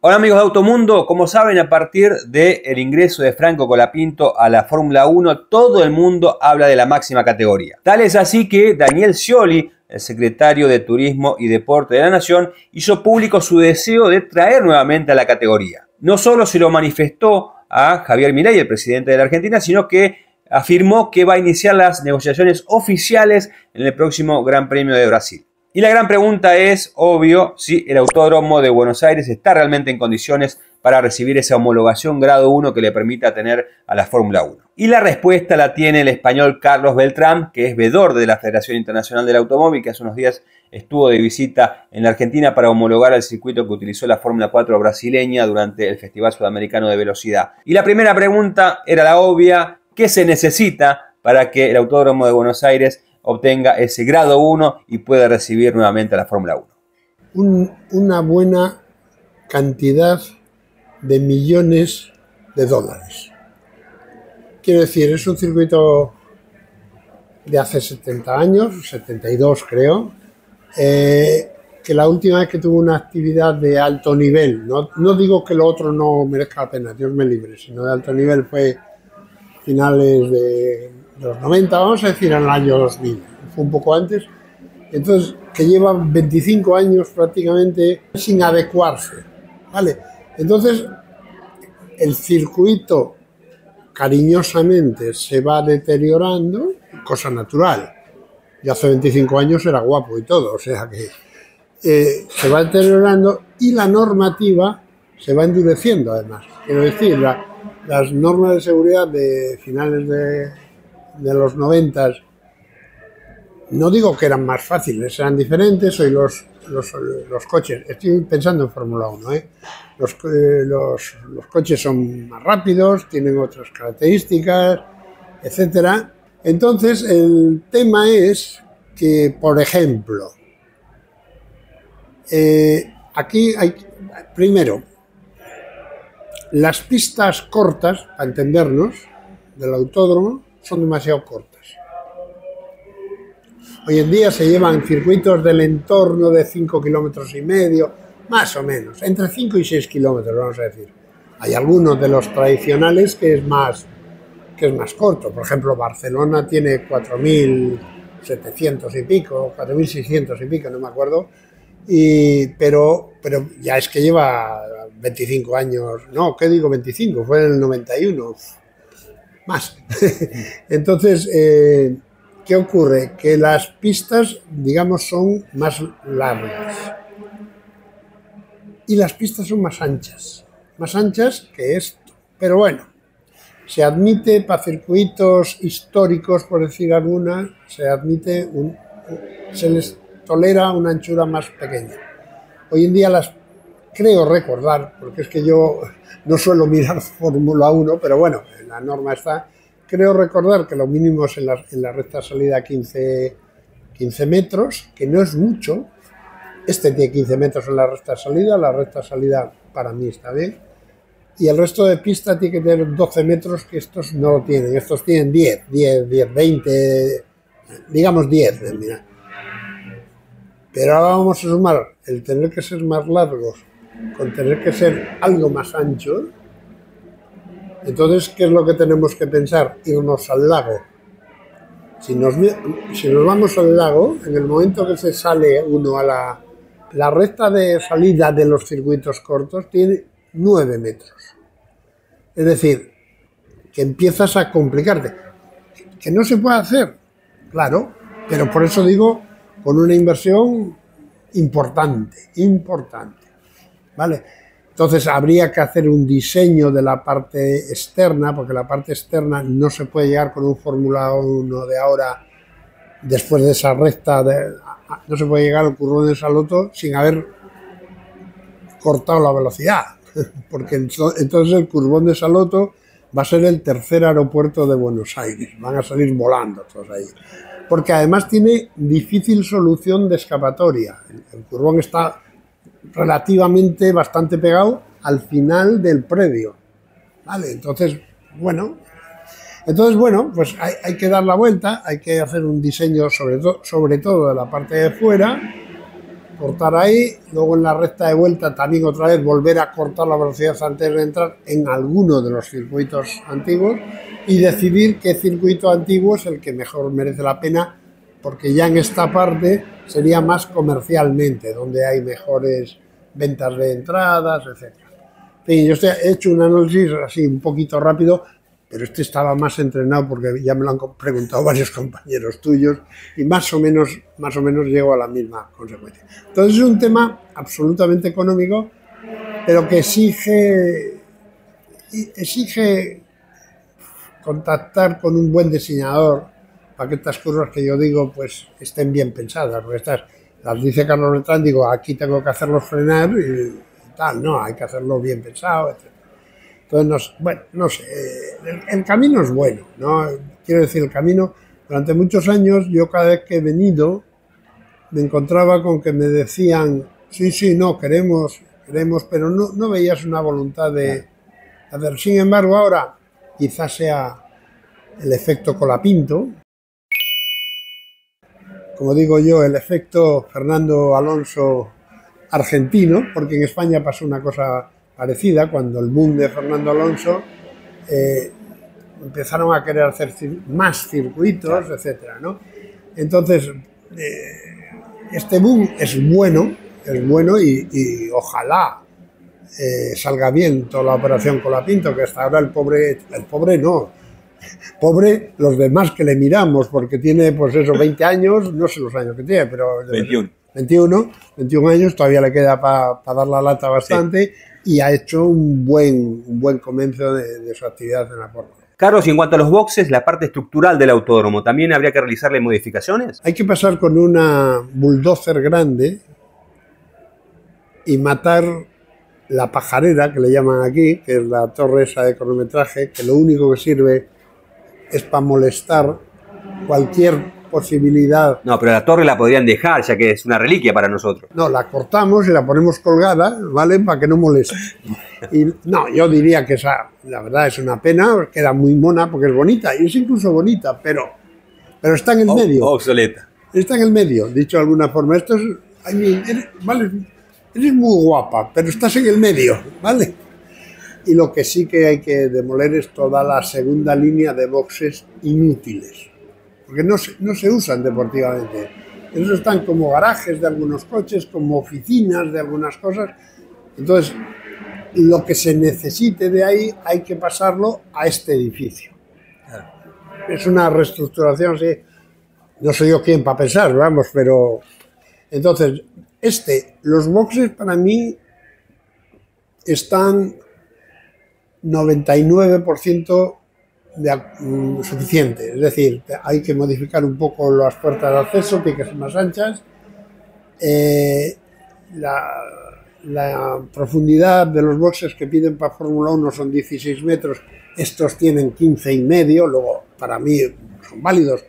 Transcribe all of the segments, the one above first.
Hola amigos de Automundo, como saben, a partir del ingreso de Franco Colapinto a la Fórmula 1, todo el mundo habla de la máxima categoría. Tal es así que Daniel Scioli, el secretario de Turismo y Deporte de la Nación, hizo público su deseo de traer nuevamente a la categoría. No solo se lo manifestó a Javier Milei, el presidente de la Argentina, sino que afirmó que va a iniciar las negociaciones oficiales en el próximo Gran Premio de Brasil. Y la gran pregunta es, obvio, si el Autódromo de Buenos Aires está realmente en condiciones para recibir esa homologación grado 1 que le permita tener a la Fórmula 1. Y la respuesta la tiene el español Carlos Beltrán, que es vedor de la Federación Internacional del Automóvil, que hace unos días estuvo de visita en la Argentina para homologar el circuito que utilizó la Fórmula 4 brasileña durante el Festival Sudamericano de Velocidad. Y la primera pregunta era la obvia: ¿qué se necesita para que el Autódromo de Buenos Aires obtenga ese grado 1 y pueda recibir nuevamente a la Fórmula 1? Una buena cantidad de millones de dólares. Quiero decir, es un circuito de hace 70 años, 72 creo, que la última vez que tuvo una actividad de alto nivel, no digo que lo otro no merezca la pena, Dios me libre, sino de alto nivel fue finales de los 90, vamos a decir en el año 2000, fue un poco antes. Entonces, que lleva 25 años prácticamente sin adecuarse, ¿vale? Entonces, el circuito cariñosamente se va deteriorando, cosa natural. Yo hace 25 años era guapo y todo, o sea que se va deteriorando y la normativa se va endureciendo además. Quiero decir, las normas de seguridad de finales de los 90, no digo que eran más fáciles, eran diferentes. Hoy los coches, estoy pensando en Fórmula 1, los coches son más rápidos, tienen otras características, etcétera. Entonces, el tema es que, por ejemplo, aquí hay, primero, las pistas cortas, para entendernos, del autódromo, son demasiado cortas. Hoy en día se llevan circuitos del entorno de 5,5 kilómetros, más o menos, entre 5 y 6 kilómetros, vamos a decir. Hay algunos de los tradicionales que es más corto. Por ejemplo, Barcelona tiene 4.700 y pico, 4.600 y pico, no me acuerdo, pero ya es que lleva 25 años, no, ¿qué digo 25? Fue en el 91, más. Entonces, ¿qué ocurre? Que las pistas, digamos, son más largas y las pistas son más anchas que esto. Pero bueno, se admite para circuitos históricos, por decir alguna, se les tolera una anchura más pequeña. Hoy en día creo recordar, porque es que yo no suelo mirar Fórmula 1, pero bueno, la norma está. Creo recordar que lo mínimo es en la recta salida 15 metros, que no es mucho. Este tiene 15 metros en la recta salida para mí está bien. Y el resto de pista tiene que tener 12 metros, que estos no lo tienen. Estos tienen 10, 20, digamos 10. Mira. Pero ahora vamos a sumar el tener que ser más largos con tener que ser algo más anchos. Entonces, ¿qué es lo que tenemos que pensar? Irnos al lago. Si nos vamos al lago, en el momento que se sale uno a la recta de salida de los circuitos cortos, tiene 9 metros. Es decir, que empiezas a complicarte. ¿Que no se puede hacer? Claro, pero por eso digo, con una inversión importante, ¿vale? Entonces habría que hacer un diseño de la parte externa, porque la parte externa no se puede llegar con un Fórmula 1 de ahora, después de esa recta, no se puede llegar al curvón de Salotto sin haber cortado la velocidad, porque entonces el curvón de Salotto va a ser el tercer aeropuerto de Buenos Aires, van a salir volando todos ahí, porque además tiene difícil solución de escapatoria. El curvón está relativamente bastante pegado al final del predio, ¿vale? Entonces, bueno, pues hay que dar la vuelta, hay que hacer un diseño sobre todo de la parte de fuera, cortar ahí, luego en la recta de vuelta también otra vez volver a cortar la velocidad antes de entrar en alguno de los circuitos antiguos y decidir qué circuito antiguo es el que mejor merece la pena, porque ya en esta parte sería más comercialmente, donde hay mejores ventas de entradas, etc. En fin, yo he hecho un análisis así un poquito rápido, pero este estaba más entrenado porque ya me lo han preguntado varios compañeros tuyos y más o menos llego a la misma consecuencia. Entonces es un tema absolutamente económico, pero que exige contactar con un buen diseñador para que estas curvas que yo digo pues estén bien pensadas, porque estas las dice Carlos Bertrand, digo, aquí tengo que hacerlos frenar y tal, no, hay que hacerlo bien pensado, etc. Entonces, no sé, el camino es bueno, ¿no? Quiero decir, el camino, durante muchos años, yo cada vez que he venido, me encontraba con que me decían, sí, no, queremos, pero no veías una voluntad de hacer. Sin embargo, ahora quizás sea el efecto Colapinto, como digo yo, el efecto Fernando Alonso argentino, porque en España pasó una cosa parecida, cuando el boom de Fernando Alonso empezaron a querer hacer más circuitos, etcétera, ¿no? Entonces, este boom es bueno y ojalá salga bien toda la operación Colapinto, que hasta ahora el pobre los demás que le miramos, porque tiene, pues eso, 20 años, no sé los años que tiene, pero 21 años, todavía le queda para dar la lata bastante, sí. Y ha hecho un buen comienzo de su actividad en la Fórmula. Carlos, y en cuanto a los boxes, la parte estructural del autódromo, ¿también habría que realizarle modificaciones? Hay que pasar con una bulldozer grande y matar la pajarera, que le llaman aquí, que es la torre esa de cronometraje, que lo único que sirve es para molestar cualquier posibilidad. No, pero la torre la podrían dejar, ya que es una reliquia para nosotros. No, la cortamos y la ponemos colgada, ¿vale? Para que no moleste. Y no, yo diría que esa, la verdad, es una pena, queda muy mona porque es bonita, y es incluso bonita, pero está en el medio. Obsoleta. Está en el medio, dicho de alguna forma. Esto es, vale, eres muy guapa, pero estás en el medio, ¿vale? Y lo que sí que hay que demoler es toda la segunda línea de boxes inútiles, porque no se usan deportivamente. Esos están como garajes de algunos coches, como oficinas de algunas cosas. Entonces, lo que se necesite de ahí hay que pasarlo a este edificio. Es una reestructuración, sí. No soy yo quien para pensar, vamos, pero... Entonces, los boxes para mí están 99% suficiente, es decir, hay que modificar un poco las puertas de acceso, que son más anchas, la profundidad de los boxes que piden para Fórmula 1 son 16 metros, estos tienen 15,5, luego para mí son válidos,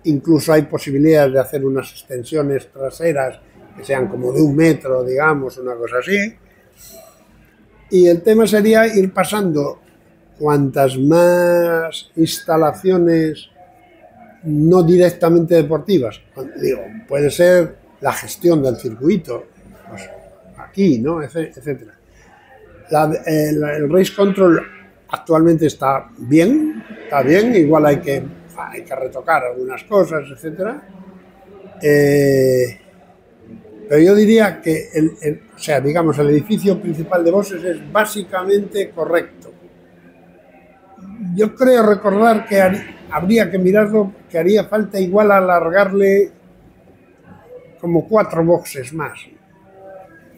incluso hay posibilidades de hacer unas extensiones traseras que sean como de 1 metro, digamos, una cosa así. Y el tema sería ir pasando cuantas más instalaciones no directamente deportivas. Digo, puede ser la gestión del circuito, pues aquí, ¿no? Etcétera. El Race Control actualmente está bien, igual hay que retocar algunas cosas, etcétera. Pero yo diría que el edificio principal de boxes es básicamente correcto. Yo creo recordar que habría que mirarlo, que haría falta igual alargarle como 4 boxes más,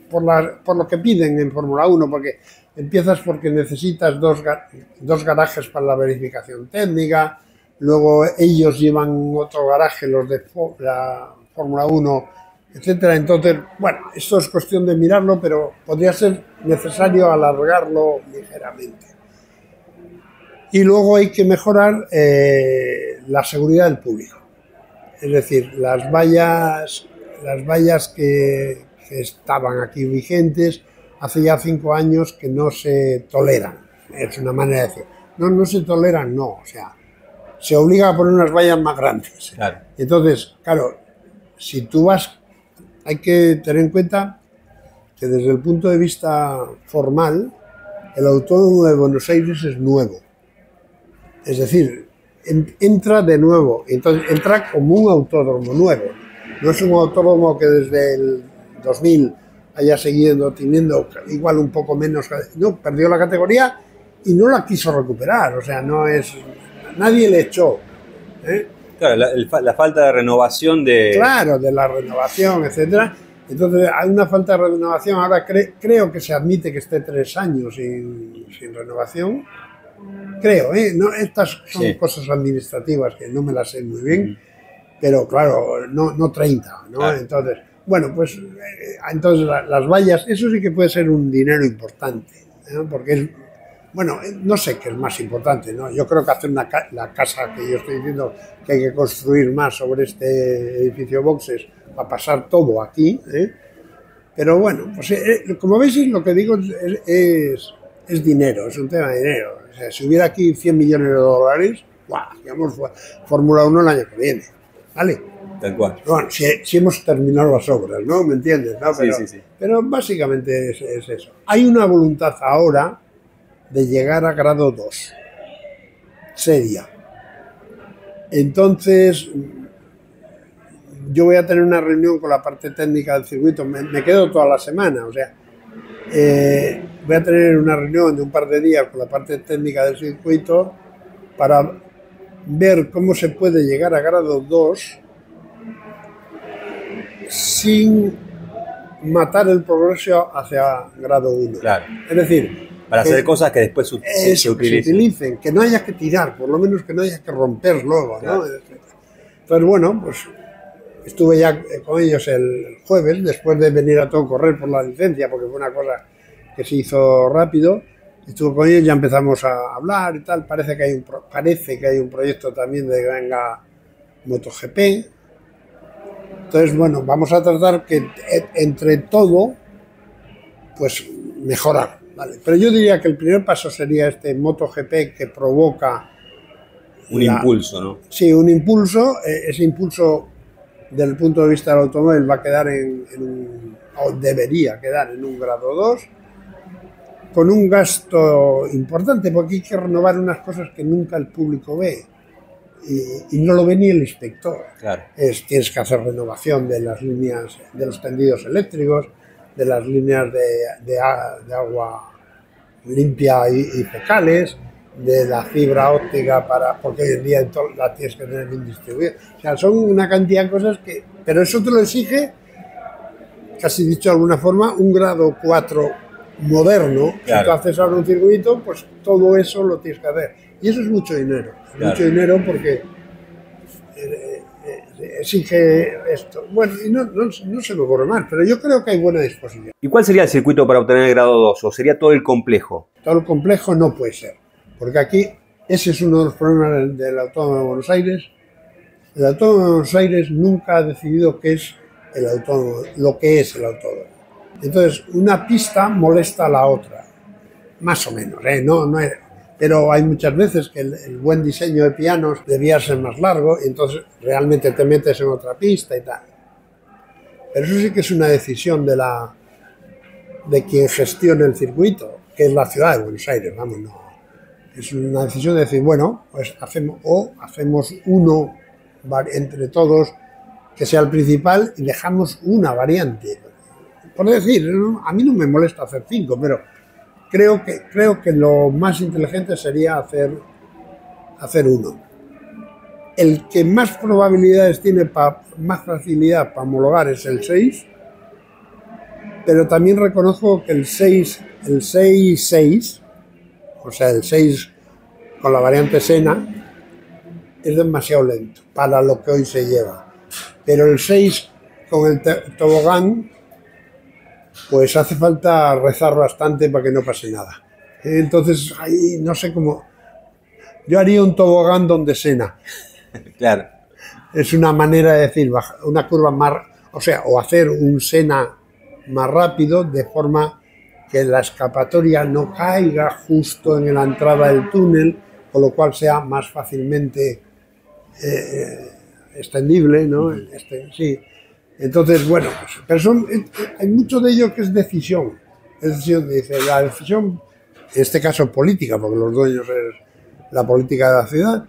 por lo que piden en Fórmula 1, porque empiezas porque necesitas dos garajes para la verificación técnica, luego ellos llevan otro garaje, los de la Fórmula 1, etcétera. Entonces, bueno, esto es cuestión de mirarlo, pero podría ser necesario alargarlo ligeramente. Y luego hay que mejorar la seguridad del público. Es decir, las vallas que estaban aquí vigentes hace ya 5 años que no se toleran. Es una manera de decir. No se toleran, no. O sea, se obliga a poner unas vallas más grandes. Claro. Entonces, claro, si tú vas hay que tener en cuenta que desde el punto de vista formal, el Autódromo de Buenos Aires es nuevo. Es decir, entra de nuevo, entonces entra como un autódromo nuevo. No es un autódromo que desde el 2000 haya seguido teniendo igual un poco menos, no, perdió la categoría y no la quiso recuperar, o sea, no es, nadie le echó. Claro, la falta de renovación de... Claro, de la renovación, etcétera. Entonces hay una falta de renovación, ahora creo que se admite que esté 3 años sin renovación. Creo, no, estas son cosas administrativas que no me las sé muy bien, pero claro, no 30, ¿no? Claro. Entonces, bueno, pues entonces las vallas, eso sí que puede ser un dinero importante, ¿no? Porque es, bueno, no sé qué es más importante, ¿no? Yo creo que hacer la casa que yo estoy diciendo que hay que construir más sobre este edificio boxes, va a pasar todo aquí, pero bueno, pues como veis lo que digo es dinero, es un tema de dinero. O sea, si hubiera aquí 100 millones de dólares, ¡guau! Digamos, Fórmula 1 el año que viene, ¿vale? Tal cual. Bueno, si hemos terminado las obras, ¿no? ¿Me entiendes? ¿No? Pero, sí. Pero básicamente es eso. Hay una voluntad ahora de llegar a grado 2, seria. Entonces, yo voy a tener una reunión con la parte técnica del circuito, me quedo toda la semana, o sea, voy a tener una reunión de un par de días con la parte técnica del circuito para ver cómo se puede llegar a grado 2 sin matar el progreso hacia grado 1. Claro. Es decir, para hacer cosas que después se utilicen, que no haya que tirar, por lo menos que no haya que romper luego, claro. ¿No? Entonces, bueno, pues estuve ya con ellos el jueves, después de venir a todo correr por la licencia, porque fue una cosa que se hizo rápido. Estuve con ellos, ya empezamos a hablar y tal. Parece que hay un proyecto también de que venga MotoGP. Entonces, bueno, vamos a tratar que entre todo, pues mejorar, ¿vale? Pero yo diría que el primer paso sería este MotoGP que provoca un impulso, ¿no? Sí, un impulso. Ese impulso, desde el punto de vista del automóvil, va a quedar o debería quedar en un grado 2, con un gasto importante, porque hay que renovar unas cosas que nunca el público ve y no lo ve ni el inspector. Claro. Tienes que hacer renovación de las líneas, de los tendidos eléctricos, de las líneas de agua limpia y fecales, de la fibra óptica, porque hoy en día la tienes que tener bien distribuida. O sea, son una cantidad de cosas que... Pero eso te lo exige, casi dicho de alguna forma, un grado 4 moderno. Claro. Si tú haces ahora un circuito, pues todo eso lo tienes que hacer. Y eso es mucho dinero. Claro. Mucho dinero porque exige esto. Bueno, y no se me ocurre más, pero yo creo que hay buena disposición. ¿Y cuál sería el circuito para obtener el grado 2? ¿O sería todo el complejo? Todo el complejo no puede ser. Porque aquí, ese es uno de los problemas del Autódromo de Buenos Aires. El Autódromo de Buenos Aires nunca ha decidido qué es el autódromo, lo que es el autódromo. Entonces, una pista molesta a la otra, más o menos, no es, pero hay muchas veces que el buen diseño de pianos debía ser más largo y entonces realmente te metes en otra pista y tal. Pero eso sí que es una decisión de quien gestiona el circuito, que es la ciudad de Buenos Aires, vamos, no. Es una decisión de decir, bueno, pues hacemos uno entre todos que sea el principal y dejamos una variante. Por decir, a mí no me molesta hacer 5, pero creo que lo más inteligente sería hacer uno. El que más probabilidades tiene, más facilidad para homologar es el 6, pero también reconozco que el 6-6, o sea, el 6 con la variante Senna, es demasiado lento para lo que hoy se lleva. Pero el 6 con el tobogán, pues hace falta rezar bastante para que no pase nada. Entonces, ahí no sé cómo... Yo haría un tobogán donde Senna. Claro. Es una manera de decir, una curva más... O sea, o hacer un Senna más rápido, de forma que la escapatoria no caiga justo en la entrada del túnel, con lo cual sea más fácilmente extendible, ¿no? Sí. Entonces, bueno, pues, pero hay mucho de ello que es decisión. Es decisión, dice, la decisión, en este caso política, porque los dueños es la política de la ciudad,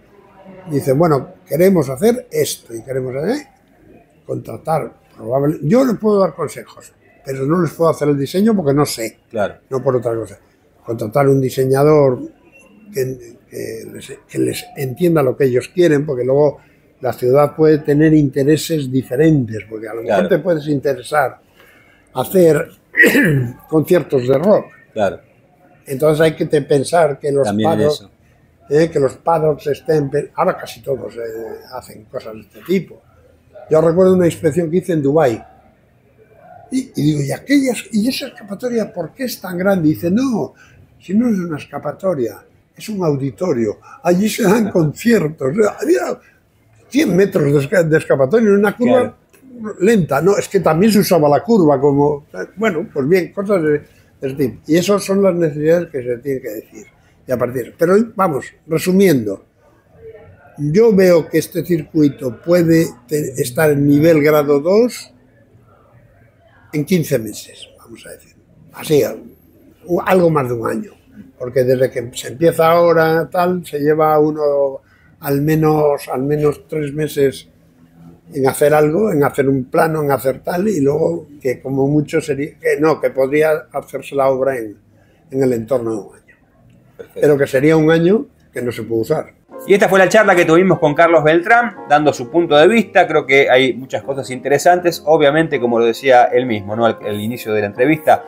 dice, bueno, queremos hacer esto y queremos contratar. Yo les puedo dar consejos, pero no les puedo hacer el diseño porque no sé, claro, no por otra cosa. Contratar un diseñador que les entienda lo que ellos quieren, porque luego la ciudad puede tener intereses diferentes, porque a lo mejor te puedes interesar hacer conciertos de rock. Claro. Entonces hay que pensar que los paddocks estén... Ahora casi todos hacen cosas de este tipo. Yo recuerdo una inspección que hice en Dubái. Y digo, ¿y esa escapatoria por qué es tan grande? Y dice, no, si no es una escapatoria, es un auditorio. Allí se dan conciertos. Había 100 metros de escapatoria en una curva lenta. No, es que también se usaba la curva como... Bueno, pues bien, cosas de ese tipo. Y esas son las necesidades que se tienen que decir. Y a partir. Pero vamos, resumiendo, yo veo que este circuito puede estar en nivel grado 2 en 15 meses, vamos a decir. Así, algo más de un año. Porque desde que se empieza ahora, tal, se lleva uno al menos 3 meses en hacer algo, en hacer un plano, en hacer tal, y luego que como mucho sería, que podría hacerse la obra en el entorno de un año. Perfecto. Pero que sería un año que no se puede usar. Y esta fue la charla que tuvimos con Carlos Beltrán, dando su punto de vista. Creo que hay muchas cosas interesantes. Obviamente, como lo decía él mismo, ¿no? Al inicio de la entrevista,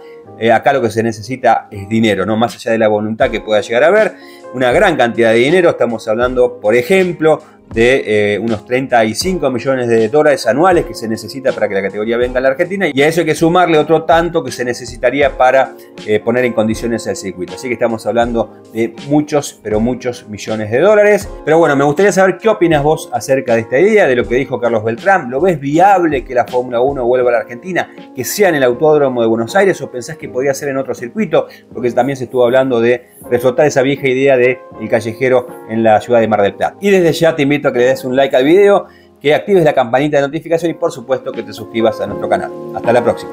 acá lo que se necesita es dinero, ¿no? Más allá de la voluntad que pueda llegar a haber, una gran cantidad de dinero. Estamos hablando, por ejemplo, de unos 35 millones de dólares anuales que se necesita para que la categoría venga a la Argentina, y a eso hay que sumarle otro tanto que se necesitaría para poner en condiciones el circuito. Así que estamos hablando de muchos, pero muchos millones de dólares. Pero bueno, me gustaría saber qué opinas vos acerca de esta idea, de lo que dijo Carlos Beltrán. ¿Lo ves viable que la Fórmula 1 vuelva a la Argentina, que sea en el Autódromo de Buenos Aires, o pensás que podría ser en otro circuito? Porque también se estuvo hablando de reflotar esa vieja idea del callejero en la ciudad de Mar del Plata. Y desde ya te invito a que le des un like al video, que actives la campanita de notificación y por supuesto que te suscribas a nuestro canal. Hasta la próxima.